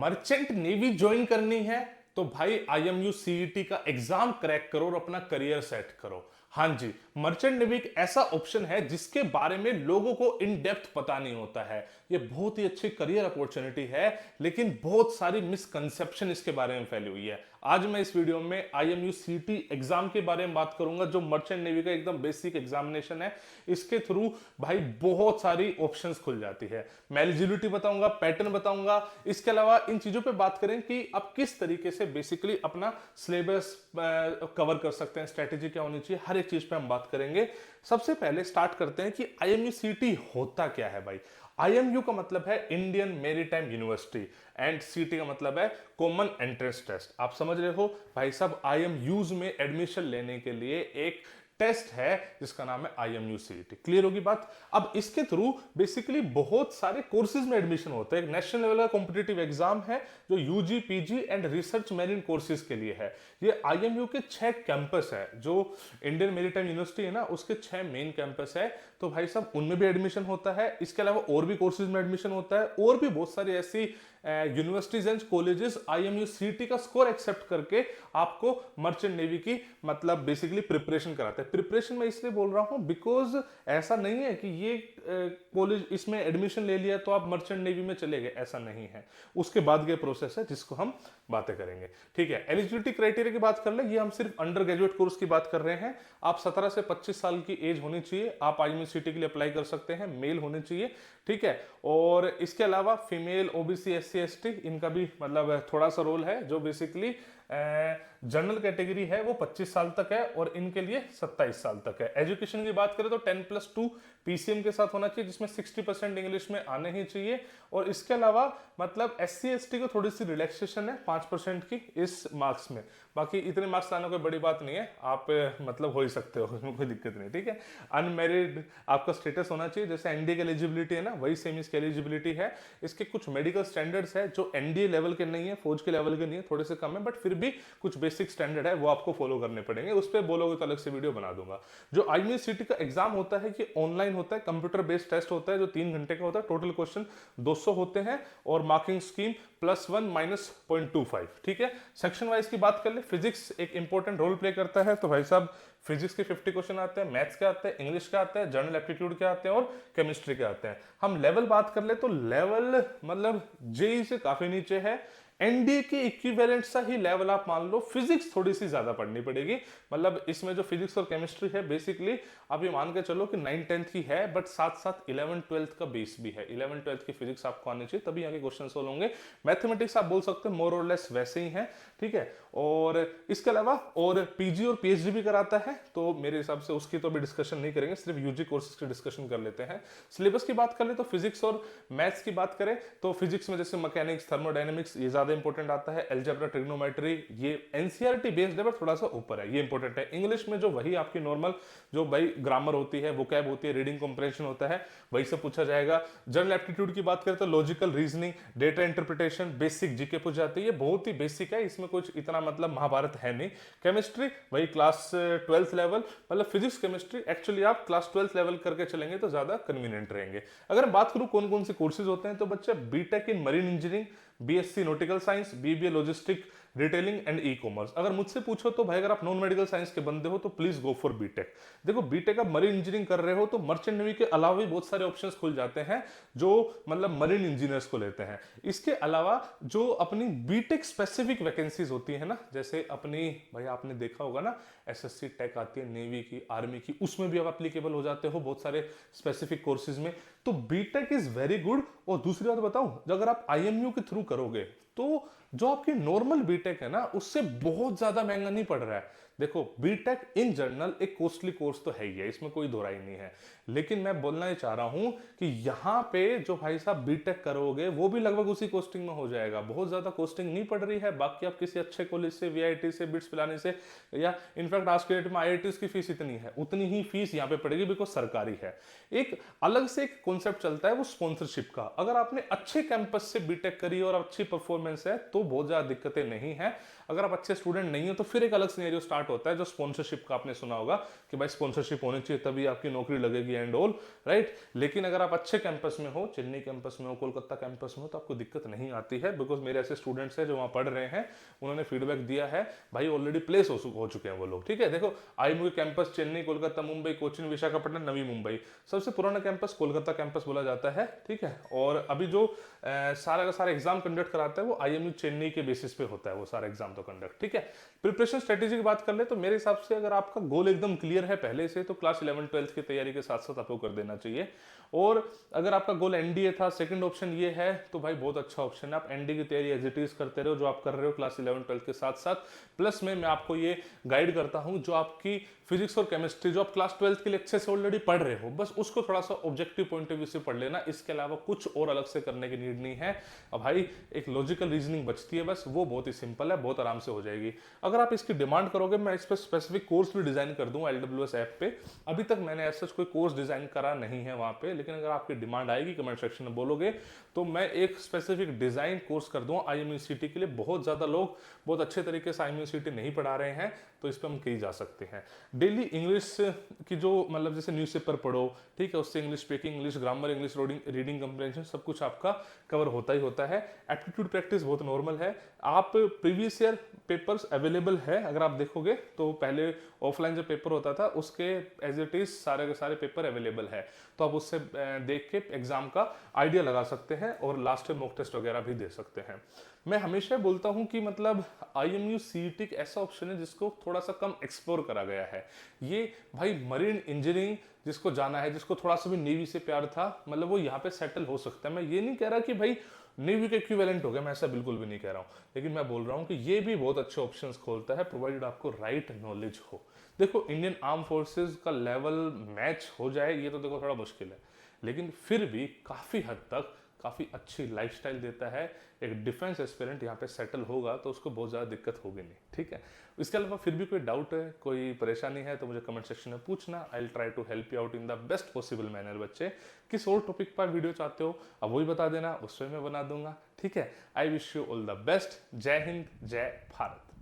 Merchant navy join करनी है तो भाई आईएमयू सीईटी का एग्जाम क्रैक करो और अपना करियर सेट करो। हाँ जी, मर्चेंट नेवी एक ऐसा ऑप्शन है जिसके बारे में लोगों को इन डेप्थ पता नहीं होता है। ये बहुत ही अच्छी करियर अपॉर्चुनिटी है, लेकिन बहुत सारी मिसकंसेप्शन इसके बारे में फैली हुई है। आज मैं इस वीडियो में आईएमयू सीईटी एग्जाम के बारे में बात करूंगा, जो मर्चेंट नेवी का एकदम बेसिक एग्जामिनेशन है। इसके थ्रू भाई बहुत सारी ऑप्शंस खुल जाती है। मैं एलिजिबिलिटी बताऊंगा, पैटर्न बताऊंगा, इसके अलावा इन चीजों पे बात करें कि आप किस तरीके से बेसिकली अपना सिलेबस कवर कर सकते हैं, स्ट्रेटेजी क्या होनी चाहिए, हर एक चीज पे हम बात करेंगे। सबसे पहले स्टार्ट करते हैं कि आईएमयू सीईटी होता क्या है भाई। आईएमयू का मतलब है Indian maritime university and CET का मतलब है कॉमन एंट्रेंस टेस्ट। आप समझ रहे हो भाई साहब, आईएमयूज में एडमिशन लेने के लिए एक टेस्ट है जिसका नाम है आईएमयू सीईटी। क्लियर होगी बात। अब इसके थ्रू बेसिकली बहुत सारे कोर्सेज में एडमिशन होता है। एक नेशनल लेवल का कॉम्पिटिटिव एग्जाम है जो UG, PG and research marine courses के लिए है। ये आईएमयू के 6 कैंपस है। जो इंडियन मैरीटाइम यूनिवर्सिटी है ना, उसके 6 मेन कैंपस है। तो भाई साहब उनमें भी एडमिशन होता है। इसके अलावा और भी कोर्सेज में एडमिशन होता है, और भी बहुत सारी ऐसी universities and colleges IMU CET का स्कोर एक्सेप्ट करके आपको मर्चेंट नेवी की मतलब बेसिकली प्रिपरेशन कराते हैं। प्रिपरेशन मैं इसलिए बोल रहा हूं बिकॉज ऐसा नहीं है कि ये कॉलेज इसमें एडमिशन ले लिया तो आप मर्चेंट नेवी में चले गए, ऐसा नहीं है। उसके बाद के प्रोसेस है जिसको हम बातें करेंगे। ठीक है, एलिजिबिलिटी क्राइटेरिया की बात कर ले। ये हम सिर्फ अंडर ग्रेजुएट कोर्स की बात कर रहे हैं। आप 17 से 25 साल की एज होनी चाहिए, आप आईएमयू सीईटी के लिए अप्लाई कर सकते हैं। मेल होने चाहिए, ठीक है। और इसके अलावा फीमेल, ओबीसी, एससी, एसटी, इनका भी मतलब थोड़ा सा रोल है। जो बेसिकली जनरल कैटेगरी है वो 25 साल तक है और इनके लिए 27 साल तक है। एजुकेशन की बात करें तो 10+2 पीसीएम के साथ होना चाहिए, जिसमें 60% इंग्लिश में आने ही चाहिए। और इसके अलावा मतलब एससी एसटी को थोड़ी सी रिलैक्सेशन है 5% की इस मार्क्स में। बाकी इतने मार्क्स लाना कोई बड़ी बात नहीं है, आप मतलब हो ही सकते हो, उसमें कोई दिक्कत नहीं। ठीक है, अनमेरिड आपका स्टेटस होना चाहिए, जैसे एनडीए की एलिजिबिलिटी है ना, वही सेम इसकी एलिजिबिलिटी है। इसके कुछ मेडिकल स्टैंडर्ड्स है जो एनडीए लेवल के नहीं है, फौज के लेवल के नहीं है, थोड़े से कम है, बट फिर भी कुछ बेसिक स्टैंडर्ड है वो आपको फॉलो करने पड़ेंगे। उस पर बोलोगे तो अलग से वीडियो बना दूंगा। जो आईएमयू सीईटी का एग्जाम होता है कि ऑनलाइन होता है, कंप्यूटर बेस्ड टेस्ट होता है जो 3 घंटे का होता है। टोटल क्वेश्चन 200 होते हैं और मार्किंग स्कीम +1 -0.25। ठीक है, सेक्शन वाइज की बात कर ले। फिजिक्स एक इंपॉर्टेंट रोल प्ले करता है, तो भाई साहब फिजिक्स के 50 क्वेश्चन आते हैं, मैथ्स के आते हैं, इंग्लिश के आते हैं, जनरल एप्टीट्यूड के आते हैं और केमिस्ट्री के आते हैं। हम लेवल बात कर ले तो लेवल मतलब जेई से काफी नीचे है। एनडीए के इक्विवेलेंट सा ही लेवल आप मान लो। फिजिक्स थोड़ी सी ज्यादा पढ़नी पड़ेगी, मतलब इसमें जो फिजिक्स और केमिस्ट्री है बेसिकली आप ये मान के चलो कि 9th-10th की है, बट साथ साथ 11th-12th का बेस भी है। 11th-12th की फिजिक्स आपको आनी चाहिए, तभी आगे क्वेश्चन सोल्व होंगे। मैथमेटिक्स आप बोल सकते हो मोर और लेस वैसे ही है, ठीक है। और इसके अलावा और पीजी और पीएचडी भी कराता है, तो मेरे हिसाब से उसकी तो भी डिस्कशन नहीं करेंगे, सिर्फ यूजी कोर्सेज की डिस्कशन कर लेते हैं। सिलेबस की बात कर ले तो फिजिक्स और मैथ्स की बात करें तो फिजिक्स में जैसे मैकेनिक्स, थर्मोडायनेमिक्स, ये ज्यादा इंपॉर्टेंट आता है। अलजेब्रा, ट्रिग्नोमेट्री, ये एनसीईआरटी बेस्ड है, बट थोड़ा सा ऊपर है, ये इंपॉर्टेंट है। इंग्लिश में जो वही आपकी नॉर्मल जो भाई ग्रामर होती है, वोकैब होती है, रीडिंग कॉम्प्रेhension होता है, वही से पूछा जाएगा। जनरल एप्टीट्यूड की बात करें तो logical reasoning, data interpretation, basic GK पूछ जाती है, बहुत ही बेसिक है, इसमें कुछ इतना मतलब महाभारत है नहीं। केमिस्ट्री वही क्लास 12th लेवल, मतलब फिजिक्स केमिस्ट्री एक्चुअली आप क्लास 12th लेवल करके चलेंगे तो ज्यादा कन्वीनियंट रहेंगे। अगर बात करूं कौन कौन से कोर्सेज होते हैं, तो बच्चे B Tech in marine engineering, B Sc nautical science, BBA logistic, retailing and e commerce. अगर मुझसे पूछो तो भाई अगर आप नॉन मेडिकल साइंस के बंदे हो तो प्लीज गो फॉर बीटेक। देखो बीटेक आप मरीन इंजीनियरिंग कर रहे हो तो मर्चेंट नेवी के अलावा भी बहुत सारे ऑप्शंस खुल जाते हैं जो मतलब मरीन इंजीनियर्स को लेते हैं। इसके अलावा जो अपनी बीटेक स्पेसिफिक वैकेंसीज होती है ना, जैसे अपनी भाई आपने देखा होगा ना एसएससी टेक आती है नेवी की, आर्मी की, उसमें भी आप एप्लीकेबल हो जाते हो बहुत सारे स्पेसिफिक कोर्सेज में। तो बीटेक इज वेरी गुड। और दूसरी बात बताऊं, अगर आप आईएमयू के थ्रू करोगे तो जो आपकी नॉर्मल बीटेक है ना, उससे बहुत ज्यादा महंगा नहीं पड़ रहा है। देखो बीटेक इन जनरल एक कॉस्टली कोर्स तो है ही है, इसमें कोई दो राय नहीं है, लेकिन मैं बोलना ये चाह रहा हूं कि यहां पे जो भाई साहब बीटेक करोगे वो भी लगभग उसी कॉस्टिंग में हो जाएगा, बहुत ज्यादा कॉस्टिंग नहीं पड़ रही है। बाकी आप किसी अच्छे कॉलेज से, वीआईटी से, बिट्स पिलाने से, या इनफैक्ट आज के डेट में आईआईटीज की फीस इतनी है, उतनी ही फीस यहाँ पे पड़ेगी बिकॉज सरकारी है। एक अलग से एक कॉन्सेप्ट चलता है वो स्पॉन्सरशिप का। अगर आपने अच्छे कैंपस से बीटेक करी और अच्छी परफॉर्मेंस परफॉर्मेंस है तो बहुत ज़्यादा दिक्कतें नहीं है। अगर आप अच्छे स्टूडेंट नहीं हो तो फिर एक अलग सिनेरियो स्टार्ट होता है जो स्पॉन्सरशिप का आपने सुना होगा कि भाई स्पॉन्सरशिप होनी चाहिए तभी आपकी नौकरी लगेगी एंड ऑल, राइट। लेकिन अगर आप अच्छे कैंपस में हो, चेन्नई कैंपस में हो, कोलकाता कैंपस में हो, तो आपको दिक्कत नहीं आती है। बिकॉज मेरे ऐसे स्टूडेंट्स हैं जो वहाँ पढ़ रहे हैं, उन्होंने फीडबैक दिया है, भाई ऑलरेडी प्लेस हो चुके हैं वो लोग, ठीक है। देखो आईएमयू कैंपस चेन्नई, कोलकाता, मुंबई, कोचिन, विशाखापट्टनम, नवी मुंबई, सबसे पुराना कैंपस कोलकाता कैंपस बोला जाता है, ठीक है। और अभी जो सारा का सारा एग्जाम कंडक्ट कराता है वो आईएमयू चेन्नई के बेसिस पे होता है वो सारा एग्जाम तो कंडक्ट, ठीक है। प्रिपरेशन स्ट्रेटेजी की बात कर ले तो मेरे हिसाब से अगर आपका गोल एकदम क्लियर है पहले से तो क्लास 11-12 की तैयारी के साथ साथ आपको कर देना चाहिए। और अगर आपका गोल एनडीए था, सेकंड ऑप्शन ये है, तो भाई बहुत अच्छा ऑप्शन है। आप एनडीए की तैयारी एज इट इज करते रहो जो आप कर रहे हो क्लास 11-12 के साथ साथ। प्लस में मैं आपको ये गाइड करता हूं जो आपकी फिजिक्स और केमिस्ट्री जो आप क्लास 12 के लिए अच्छे से ऑलरेडी पढ़ रहे हो, बस उसको थोड़ा सा ऑब्जेक्टिव पॉइंट ऑफ व्यू से पढ़ लेना। इसके अलावा कुछ और अलग से करने की नीड नहीं है। अब भाई एक लॉजिकल रीजनिंग बचती है बस, वो बहुत ही सिंपल है, बहुत आराम से हो जाएगी। अगर आप इसकी डिमांड करोगे मैं इस पर स्पेसिफिक कोर्स भी डिजाइन कर दूंगा LWS ऐप पे। अभी तक मैंने ऐसा कोई कोर्स डिजाइन करा नहीं है वहां पे, लेकिन अगर आपकी डिमांड आएगी कमेंट सेक्शन में बोलोगे तो मैं एक स्पेसिफिक डिजाइन कोर्स कर दूंगा आईएमयू सीटी के लिए। बहुत ज्यादा लोग बहुत अच्छे तरीके से आईएमयू सीटी नहीं पढ़ा रहे हैं, तो इस पर हम कही जा सकते हैं। डेली इंग्लिश की जो मतलब जैसे न्यूज़पेपर पढ़ो, ठीक है, उससे English speaking, English grammar, English reading compression सब कुछ आपका कवर होता ही होता है। एप्टीट्यूड प्रैक्टिस बहुत नॉर्मल है। आप प्रीवियस ईयर पेपर्स अवेलेबल है, अगर आप देखोगे तो पहले ऑफलाइन जो पेपर होता था उसके एज इट इज सारे के सारे पेपर अवेलेबल है, तो आप उससे देख के एग्जाम का आइडिया लगा सकते हैं और लास्ट में मॉक टेस्ट वगैरह भी दे सकते हैं। मैं हमेशा बोलता हूं कि मतलब आईएमयू सीईटी एक ऐसा ऑप्शन है जिसको थोड़ा सा कम एक्सप्लोर करा गया है। ये भाई मरीन इंजीनियरिंग जिसको जाना है, जिसको थोड़ा सा भी नेवी से प्यार था, मतलब वो यहाँ पे सेटल हो सकता है। मैं ये नहीं कह रहा कि भाई नेवी के इक्विवेलेंट हो गया, मैं ऐसा बिल्कुल भी नहीं कह रहा हूँ, लेकिन मैं बोल रहा हूँ कि ये भी बहुत अच्छे ऑप्शंस खोलता है प्रोवाइडेड आपको राइट नॉलेज हो। देखो इंडियन आर्म फोर्सेज का लेवल मैच हो जाए ये तो देखो थोड़ा मुश्किल है, लेकिन फिर भी काफ़ी हद तक काफ़ी अच्छी लाइफस्टाइल देता है। एक डिफेंस एस्पिरेंट यहाँ पे सेटल होगा तो उसको बहुत ज़्यादा दिक्कत होगी नहीं, ठीक है। इसके अलावा फिर भी कोई डाउट है, कोई परेशानी है तो मुझे कमेंट सेक्शन में पूछना। I will try to help you out in the best possible manner. बच्चे किस और टॉपिक पर वीडियो चाहते हो अब वही बता देना, उसमें मैं बना दूंगा, ठीक है। I wish you all the best. जय हिंद, जय भारत।